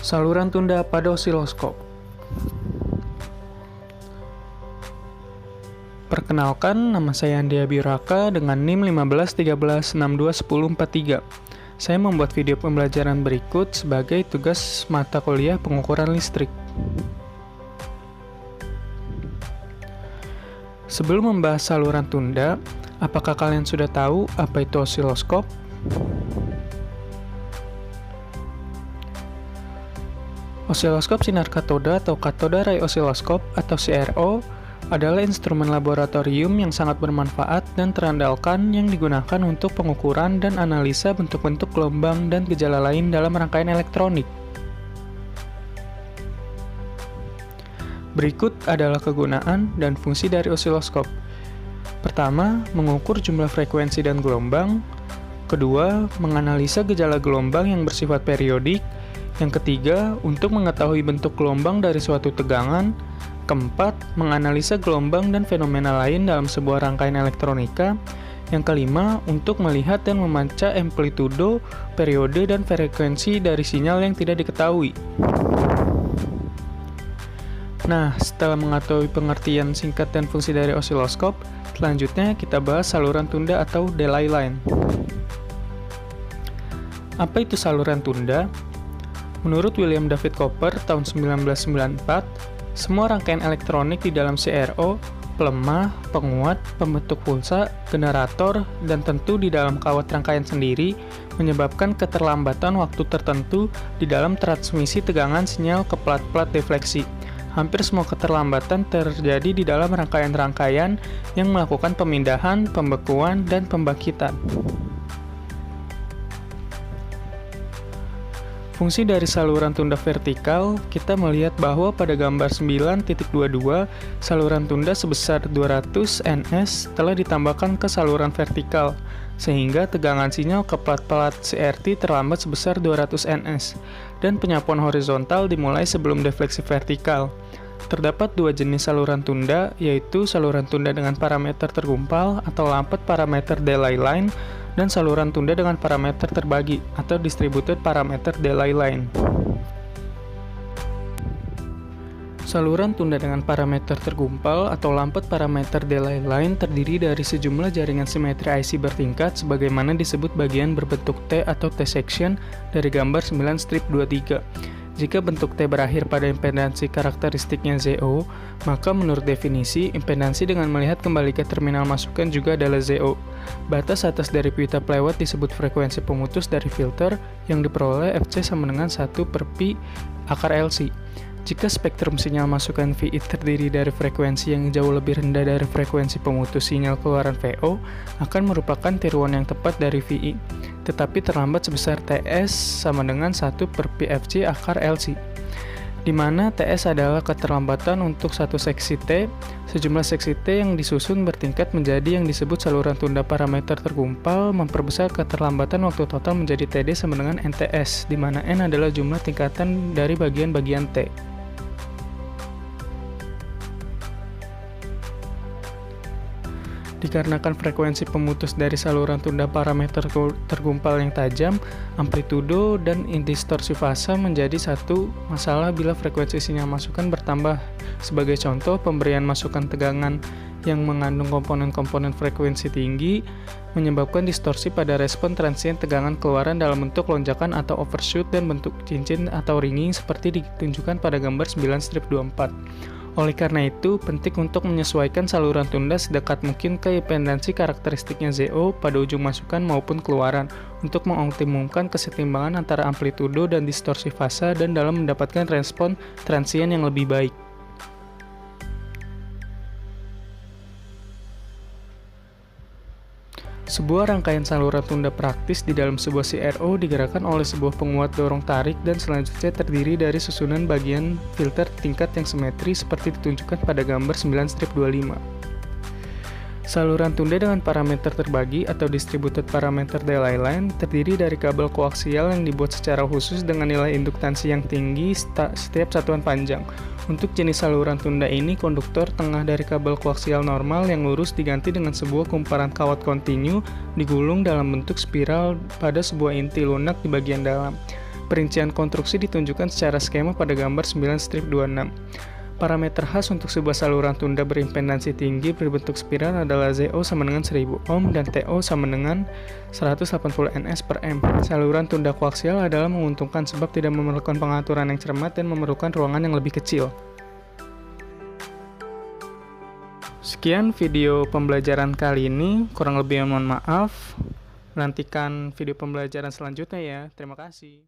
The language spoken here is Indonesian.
Saluran tunda pada osiloskop. Perkenalkan, nama saya Andi Abiraka dengan NIM 1513621043. Saya membuat video pembelajaran berikut sebagai tugas mata kuliah pengukuran listrik. Sebelum membahas saluran tunda, apakah kalian sudah tahu apa itu osiloskop? Osiloskop sinar katoda atau Cathode Ray Oscilloscope atau CRO adalah instrumen laboratorium yang sangat bermanfaat dan terandalkan yang digunakan untuk pengukuran dan analisa bentuk-bentuk gelombang dan gejala lain dalam rangkaian elektronik. Berikut adalah kegunaan dan fungsi dari osiloskop. Pertama, mengukur jumlah frekuensi dan gelombang. Kedua, menganalisa gejala gelombang yang bersifat periodik. Yang ketiga, untuk mengetahui bentuk gelombang dari suatu tegangan. Keempat, menganalisa gelombang dan fenomena lain dalam sebuah rangkaian elektronika. Yang kelima, untuk melihat dan membaca amplitudo, periode, dan frekuensi dari sinyal yang tidak diketahui. Nah, setelah mengetahui pengertian singkat dan fungsi dari osiloskop, selanjutnya kita bahas saluran tunda atau delay line. Apa itu saluran tunda? Menurut William David Cooper tahun 1994, semua rangkaian elektronik di dalam CRO, pelemah, penguat, pembentuk pulsa, generator, dan tentu di dalam kawat rangkaian sendiri menyebabkan keterlambatan waktu tertentu di dalam transmisi tegangan sinyal ke plat-plat defleksi. Hampir semua keterlambatan terjadi di dalam rangkaian-rangkaian yang melakukan pemindahan, pembekuan, dan pembangkitan. Fungsi dari saluran tunda vertikal, kita melihat bahwa pada gambar 9.22, saluran tunda sebesar 200 ns telah ditambahkan ke saluran vertikal, sehingga tegangan sinyal ke plat-plat CRT terlambat sebesar 200 ns, dan penyapuan horizontal dimulai sebelum defleksi vertikal. Terdapat dua jenis saluran tunda, yaitu saluran tunda dengan parameter tergumpal atau lampat parameter delay line, dan saluran tunda dengan parameter terbagi atau distributed parameter delay line. Saluran tunda dengan parameter tergumpal atau lampat parameter delay line terdiri dari sejumlah jaringan simetri IC bertingkat sebagaimana disebut bagian berbentuk T atau T-section dari gambar 9-23. Jika bentuk T berakhir pada impedansi karakteristiknya ZO, maka menurut definisi, impedansi dengan melihat kembali ke terminal masukan juga adalah ZO. Batas atas dari pita pelewat disebut frekuensi pemutus dari filter yang diperoleh FC sama dengan 1 per Pi akar LC. Jika spektrum sinyal masukan VI terdiri dari frekuensi yang jauh lebih rendah dari frekuensi pemutus sinyal keluaran VO, akan merupakan tiruan yang tepat dari VI, tetapi terlambat sebesar TS sama dengan 1 per Pi FC akar LC, di mana TS adalah keterlambatan untuk satu seksi T. Sejumlah seksi T yang disusun bertingkat menjadi yang disebut saluran tunda parameter tergumpal memperbesar keterlambatan waktu total menjadi TD sama dengan NTS, di mana N adalah jumlah tingkatan dari bagian-bagian T. Dikarenakan frekuensi pemutus dari saluran tunda parameter tergumpal yang tajam, amplitudo dan distorsi fase menjadi satu masalah bila frekuensi sinyal masukan bertambah. Sebagai contoh, pemberian masukan tegangan yang mengandung komponen-komponen frekuensi tinggi menyebabkan distorsi pada respon transien tegangan keluaran dalam bentuk lonjakan atau overshoot dan bentuk cincin atau ringing seperti ditunjukkan pada gambar 9-24. Oleh karena itu, penting untuk menyesuaikan saluran tunda sedekat mungkin ke impedansi karakteristiknya ZO pada ujung masukan maupun keluaran untuk mengoptimumkan kesetimbangan antara amplitudo dan distorsi fase dan dalam mendapatkan respon transien yang lebih baik. Sebuah rangkaian saluran tunda praktis di dalam sebuah CRO digerakkan oleh sebuah penguat dorong tarik dan selanjutnya terdiri dari susunan bagian filter tingkat yang simetri seperti ditunjukkan pada gambar 9-25. Saluran tunda dengan parameter terbagi atau distributed parameter delay line terdiri dari kabel koaksial yang dibuat secara khusus dengan nilai induktansi yang tinggi setiap satuan panjang. Untuk jenis saluran tunda ini, konduktor tengah dari kabel koaksial normal yang lurus diganti dengan sebuah kumparan kawat kontinu digulung dalam bentuk spiral pada sebuah inti lunak di bagian dalam. Perincian konstruksi ditunjukkan secara skema pada gambar 9-26. Parameter khas untuk sebuah saluran tunda berimpedansi tinggi berbentuk spiral adalah ZO sama dengan 1000 ohm dan TO sama dengan 180 ns per M. Saluran tunda koaksial adalah menguntungkan sebab tidak memerlukan pengaturan yang cermat dan memerlukan ruangan yang lebih kecil. Sekian video pembelajaran kali ini, kurang lebih mohon maaf. Nantikan video pembelajaran selanjutnya ya. Terima kasih.